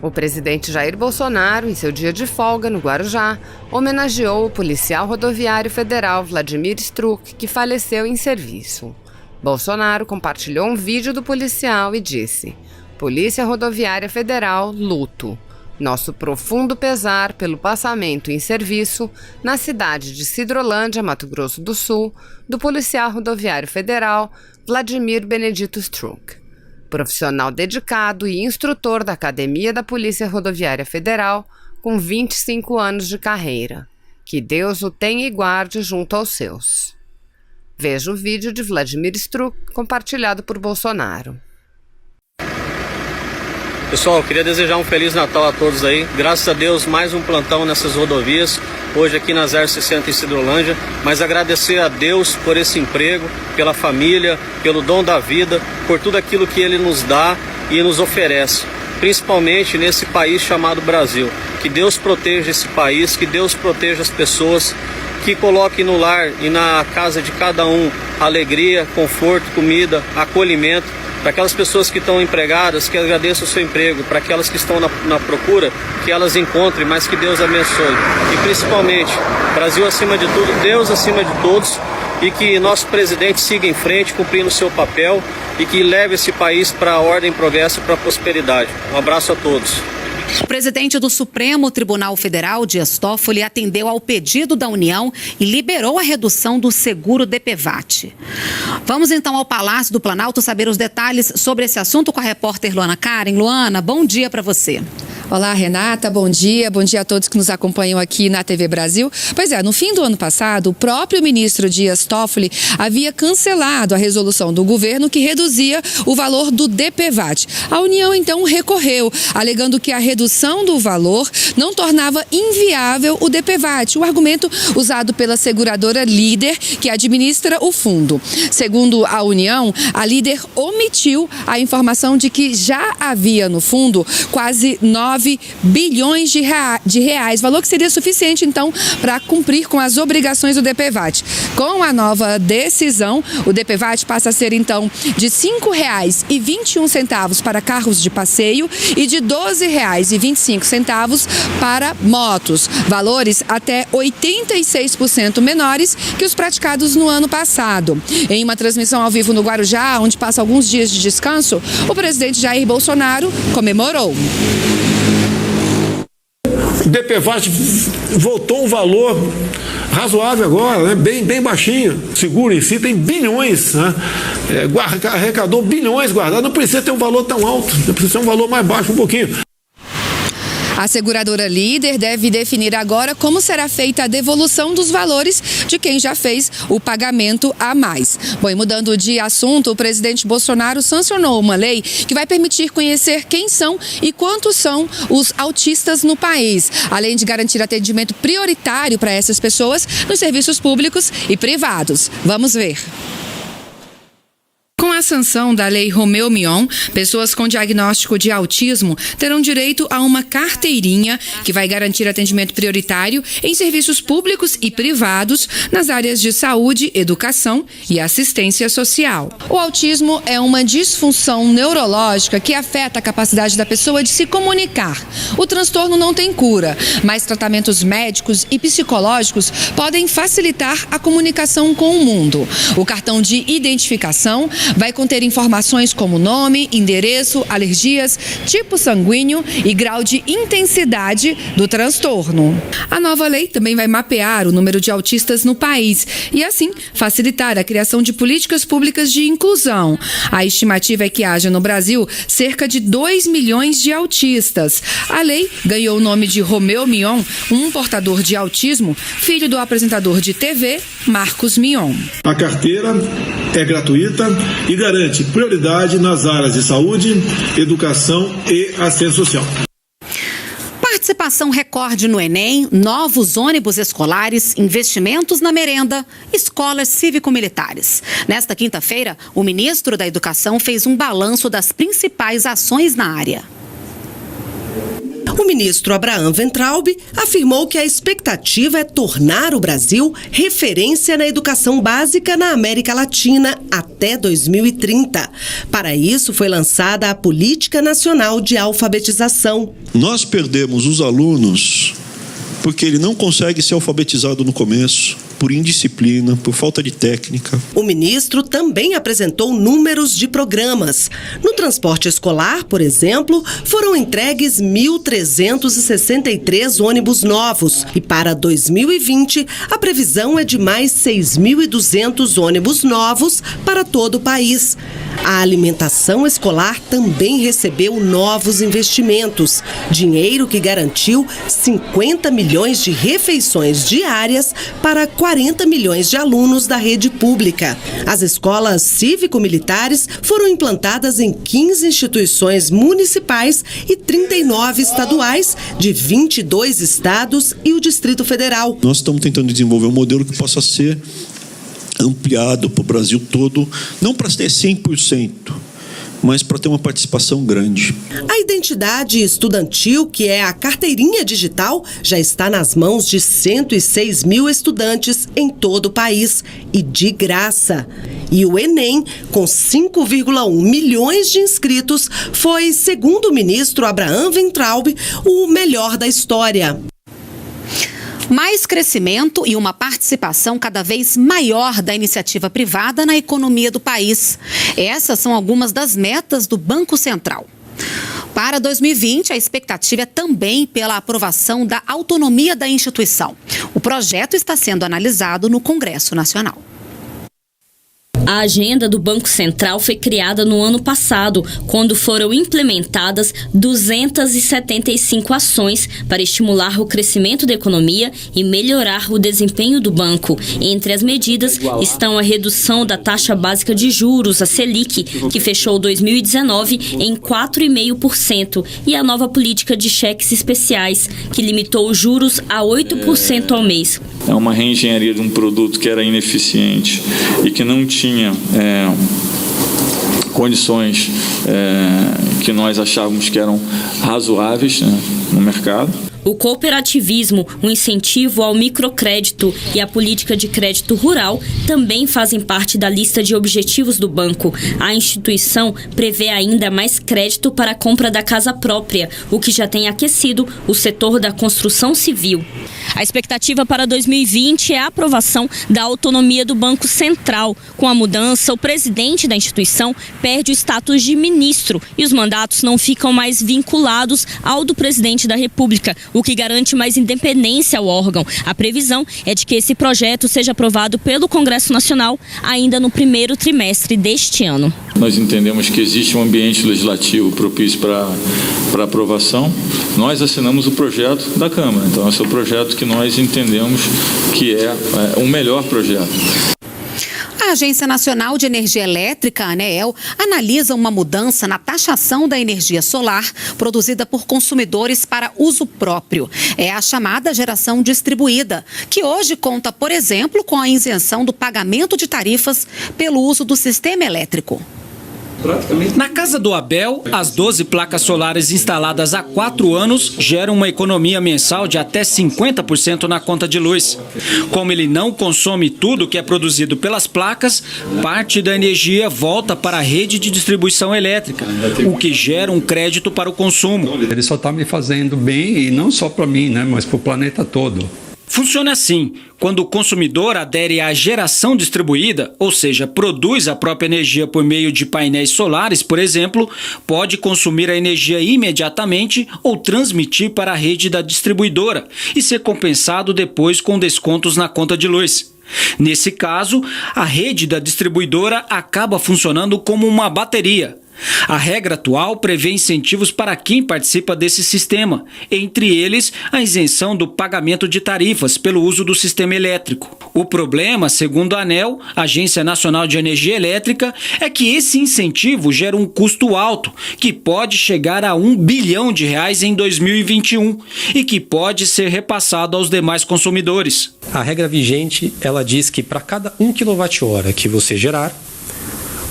O presidente Jair Bolsonaro, em seu dia de folga no Guarujá, homenageou o policial rodoviário federal Vladimir Struk, que faleceu em serviço. Bolsonaro compartilhou um vídeo do policial e disse: Polícia Rodoviária Federal, luto. Nosso profundo pesar pelo passamento em serviço na cidade de Sidrolândia, Mato Grosso do Sul, do policial rodoviário federal Vladimir Benedito Struk. Profissional dedicado e instrutor da Academia da Polícia Rodoviária Federal, com 25 anos de carreira. Que Deus o tenha e guarde junto aos seus. Veja o vídeo de Vladimir Struk compartilhado por Bolsonaro. Pessoal, eu queria desejar um Feliz Natal a todos aí. Graças a Deus, mais um plantão nessas rodovias, hoje aqui na 060 em Sidrolândia. Mas agradecer a Deus por esse emprego, pela família, pelo dom da vida, por tudo aquilo que Ele nos dá e nos oferece. Principalmente nesse país chamado Brasil. Que Deus proteja esse país, que Deus proteja as pessoas, que coloque no lar e na casa de cada um alegria, conforto, comida, acolhimento. Para aquelas pessoas que estão empregadas, que agradeçam o seu emprego. Para aquelas que estão na procura, que elas encontrem, mas que Deus abençoe. E principalmente, Brasil acima de tudo, Deus acima de todos. E que nosso presidente siga em frente, cumprindo o seu papel. E que leve esse país para a ordem, progresso e para a prosperidade. Um abraço a todos. O presidente do Supremo Tribunal Federal, Dias Toffoli, atendeu ao pedido da União e liberou a redução do seguro DPVAT. Vamos então ao Palácio do Planalto saber os detalhes sobre esse assunto com a repórter Luana Karen. Luana, bom dia para você. Olá, Renata, bom dia a todos que nos acompanham aqui na TV Brasil. Pois é, no fim do ano passado, o próprio ministro Dias Toffoli havia cancelado a resolução do governo que reduzia o valor do DPVAT. A União, então, recorreu, alegando que a redução do valor não tornava inviável o DPVAT, o argumento usado pela seguradora Líder, que administra o fundo. Segundo a União, a Líder omitiu a informação de que já havia no fundo quase 9 bilhões de reais, valor que seria suficiente, então, para cumprir com as obrigações do DPVAT. Com a nova decisão, o DPVAT passa a ser, então, de R$ 5,21 para carros de passeio e de R$ 12,25 para motos, valores até 86% menores que os praticados no ano passado. Em uma transmissão ao vivo no Guarujá, onde passa alguns dias de descanso, o presidente Jair Bolsonaro comemorou. O DPVAT voltou um valor razoável agora, né? bem baixinho. O seguro em si tem bilhões, né? Arrecadou bilhões guardados, não precisa ter um valor tão alto, não precisa ter um valor mais baixo um pouquinho. A seguradora Líder deve definir agora como será feita a devolução dos valores de quem já fez o pagamento a mais. Bom, e mudando de assunto, o presidente Bolsonaro sancionou uma lei que vai permitir conhecer quem são e quantos são os autistas no país, além de garantir atendimento prioritário para essas pessoas nos serviços públicos e privados. Vamos ver. Com a sanção da Lei Romeu Mion, pessoas com diagnóstico de autismo terão direito a uma carteirinha que vai garantir atendimento prioritário em serviços públicos e privados nas áreas de saúde, educação e assistência social. O autismo é uma disfunção neurológica que afeta a capacidade da pessoa de se comunicar. O transtorno não tem cura, mas tratamentos médicos e psicológicos podem facilitar a comunicação com o mundo. O cartão de identificação vai conter informações como nome, endereço, alergias, tipo sanguíneo e grau de intensidade do transtorno. A nova lei também vai mapear o número de autistas no país e, assim, facilitar a criação de políticas públicas de inclusão. A estimativa é que haja no Brasil cerca de 2 milhões de autistas. A lei ganhou o nome de Romeu Mion, um portador de autismo, filho do apresentador de TV, Marcos Mion. A carteira é gratuita e garante prioridade nas áreas de saúde, educação e assistência social. Participação recorde no Enem, novos ônibus escolares, investimentos na merenda, escolas cívico-militares. Nesta quinta-feira, o ministro da Educação fez um balanço das principais ações na área. O ministro Abraham Weintraub afirmou que a expectativa é tornar o Brasil referência na educação básica na América Latina até 2030. Para isso, foi lançada a Política Nacional de Alfabetização. Nós perdemos os alunos porque ele não consegue ser alfabetizado no começo, por indisciplina, por falta de técnica. O ministro também apresentou números de programas. No transporte escolar, por exemplo, foram entregues 1.363 ônibus novos. E para 2020, a previsão é de mais 6.200 ônibus novos para todo o país. A alimentação escolar também recebeu novos investimentos. Dinheiro que garantiu 50 milhões de refeições diárias para 40 milhões de alunos da rede pública. As escolas cívico-militares foram implantadas em 15 instituições municipais e 39 estaduais, de 22 estados e o Distrito Federal. Nós estamos tentando desenvolver um modelo que possa ser ampliado para o Brasil todo, não para ter 100%, mas para ter uma participação grande. A identidade estudantil, que é a carteirinha digital, já está nas mãos de 106 mil estudantes em todo o país e de graça. E o Enem, com 5,1 milhões de inscritos, foi, segundo o ministro Abraham Weintraub, o melhor da história. Mais crescimento e uma participação cada vez maior da iniciativa privada na economia do país. Essas são algumas das metas do Banco Central. Para 2020, a expectativa é também pela aprovação da autonomia da instituição. O projeto está sendo analisado no Congresso Nacional. A agenda do Banco Central foi criada no ano passado, quando foram implementadas 275 ações para estimular o crescimento da economia e melhorar o desempenho do banco. Entre as medidas estão a redução da taxa básica de juros, a Selic, que fechou 2019 em 4,5%, e a nova política de cheques especiais, que limitou os juros a 8% ao mês. É uma reengenharia de um produto que era ineficiente e que não tinha condições que nós achávamos que eram razoáveis, né, no mercado. O cooperativismo, o incentivo ao microcrédito e a política de crédito rural também fazem parte da lista de objetivos do banco. A instituição prevê ainda mais crédito para a compra da casa própria, o que já tem aquecido o setor da construção civil. A expectativa para 2020 é a aprovação da autonomia do Banco Central. Com a mudança, o presidente da instituição perde o status de ministro e os mandatos não ficam mais vinculados ao do presidente da República, o que garante mais independência ao órgão. A previsão é de que esse projeto seja aprovado pelo Congresso Nacional ainda no primeiro trimestre deste ano. Nós entendemos que existe um ambiente legislativo propício para aprovação. Nós assinamos o projeto da Câmara, então esse é o projeto que nós entendemos que é o melhor projeto. A Agência Nacional de Energia Elétrica, ANEEL, analisa uma mudança na taxação da energia solar produzida por consumidores para uso próprio. É a chamada geração distribuída, que hoje conta, por exemplo, com a isenção do pagamento de tarifas pelo uso do sistema elétrico. Na casa do Abel, as 12 placas solares instaladas há 4 anos geram uma economia mensal de até 50% na conta de luz. Como ele não consome tudo que é produzido pelas placas, parte da energia volta para a rede de distribuição elétrica, o que gera um crédito para o consumo. Ele só está me fazendo bem, e não só para mim, né, mas para o planeta todo. Funciona assim: quando o consumidor adere à geração distribuída, ou seja, produz a própria energia por meio de painéis solares, por exemplo, pode consumir a energia imediatamente ou transmitir para a rede da distribuidora e ser compensado depois com descontos na conta de luz. Nesse caso, a rede da distribuidora acaba funcionando como uma bateria. A regra atual prevê incentivos para quem participa desse sistema, entre eles a isenção do pagamento de tarifas pelo uso do sistema elétrico. O problema, segundo a ANEEL, Agência Nacional de Energia Elétrica, é que esse incentivo gera um custo alto, que pode chegar a R$1 bilhão em 2021 e que pode ser repassado aos demais consumidores. A regra vigente, ela diz que para cada 1 kWh que você gerar,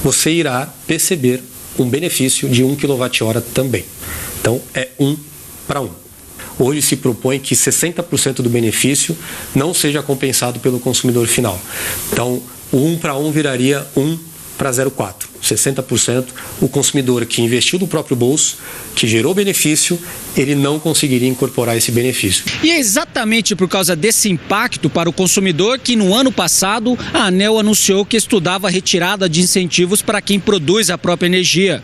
você irá perceber um benefício de 1 kWh também. Então, é 1 para 1. hoje se propõe que 60% do benefício não seja compensado pelo consumidor final. Então, o 1 para 1 viraria 1 para 0,4. 60% o consumidor que investiu do próprio bolso, que gerou benefício, ele não conseguiria incorporar esse benefício. E é exatamente por causa desse impacto para o consumidor que no ano passado a ANEEL anunciou que estudava a retirada de incentivos para quem produz a própria energia.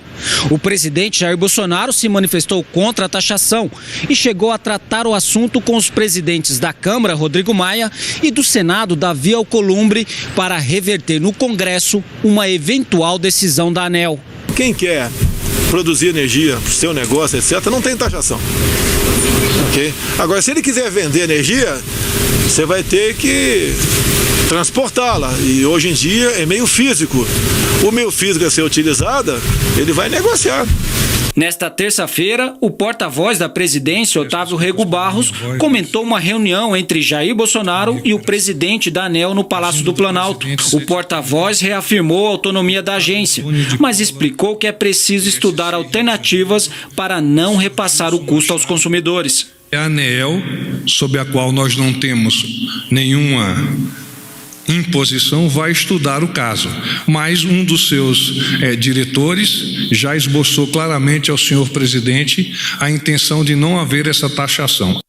O presidente Jair Bolsonaro se manifestou contra a taxação e chegou a tratar o assunto com os presidentes da Câmara, Rodrigo Maia, e do Senado, Davi Alcolumbre, para reverter no Congresso uma eventual decisão da ANEEL. Quem quer produzir energia para o seu negócio, etc., não tem taxação. Okay? Agora, se ele quiser vender energia, você vai ter que transportá-la. E hoje em dia é meio físico. O meio físico a ser utilizado, ele vai negociar. Nesta terça-feira, o porta-voz da presidência, Otávio Rego Barros, comentou uma reunião entre Jair Bolsonaro e o presidente da ANEEL no Palácio do Planalto. O porta-voz reafirmou a autonomia da agência, mas explicou que é preciso estudar alternativas para não repassar o custo aos consumidores. É a ANEEL, sob a qual nós não temos nenhuma imposição, vai estudar o caso, mas um dos seus diretores já esboçou claramente ao senhor presidente a intenção de não haver essa taxação.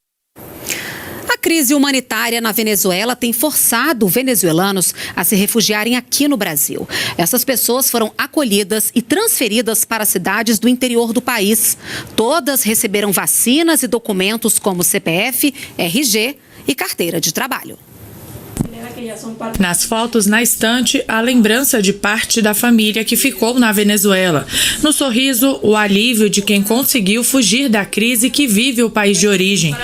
A crise humanitária na Venezuela tem forçado venezuelanos a se refugiarem aqui no Brasil. Essas pessoas foram acolhidas e transferidas para cidades do interior do país. Todas receberam vacinas e documentos como CPF, RG e carteira de trabalho. Nas fotos na estante, a lembrança de parte da família que ficou na Venezuela. No sorriso, o alívio de quem conseguiu fugir da crise que vive o país de origem.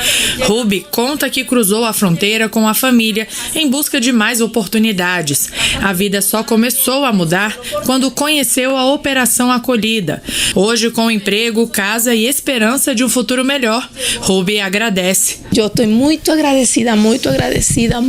Ruby conta que cruzou a fronteira com a família em busca de mais oportunidades. A vida só começou a mudar quando conheceu a Operação Acolhida. Hoje, com emprego, casa e esperança de um futuro melhor, Ruby agradece. Eu estou muito agradecida, muito agradecida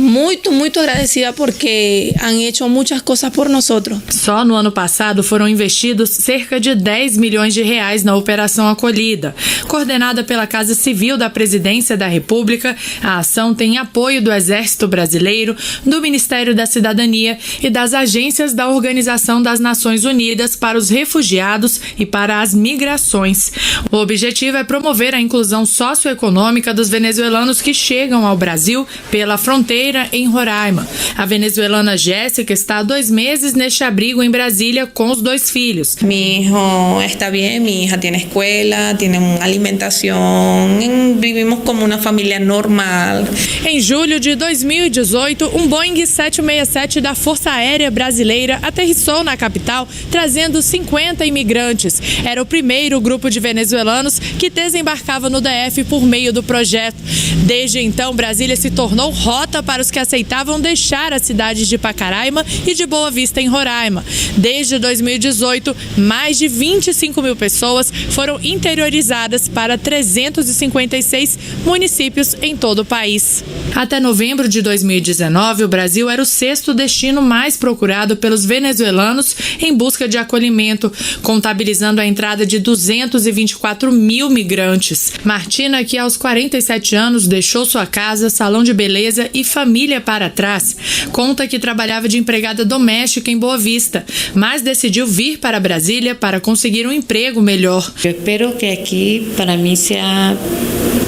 porque han hecho muitas coisas por nós. Só no ano passado foram investidos cerca de 10 milhões de reais na Operação Acolhida. Coordenada pela Casa Civil da Presidência da República, a ação tem apoio do Exército Brasileiro, do Ministério da Cidadania e das agências da Organização das Nações Unidas para os Refugiados e para as Migrações. O objetivo é promover a inclusão socioeconômica dos venezuelanos que chegam ao Brasil pela fronteira em Roraima. A venezuelana Jéssica está há 2 meses neste abrigo em Brasília com os 2 filhos. Mi hijo está bien, mi hija tiene escuela, tiene alimentação, vivimos como uma família normal. Em julho de 2018, um Boeing 767 da Força Aérea Brasileira aterrissou na capital, trazendo 50 imigrantes. Era o primeiro grupo de venezuelanos que desembarcava no DF por meio do projeto. Desde então, Brasília se tornou rota para os que aceitavam deixar as cidades de Pacaraima e de Boa Vista, em Roraima. Desde 2018, mais de 25 mil pessoas foram interiorizadas para 356 municípios em todo o país. Até novembro de 2019, o Brasil era o 6º destino mais procurado pelos venezuelanos em busca de acolhimento, contabilizando a entrada de 224 mil migrantes. Martina, que aos 47 anos deixou sua casa, salão de beleza e família para trás, conta que trabalhava de empregada doméstica em Boa Vista, mas decidiu vir para Brasília para conseguir um emprego melhor. Eu espero que aqui, para mim, seja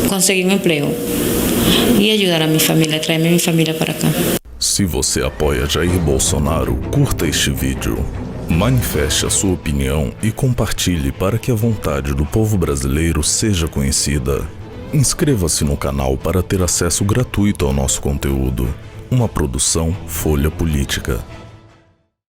conseguir um emprego e ajudar a minha família, trazer minha família para cá. Se você apoia Jair Bolsonaro, curta este vídeo, manifeste a sua opinião e compartilhe para que a vontade do povo brasileiro seja conhecida. Inscreva-se no canal para ter acesso gratuito ao nosso conteúdo. Uma produção Folha Política.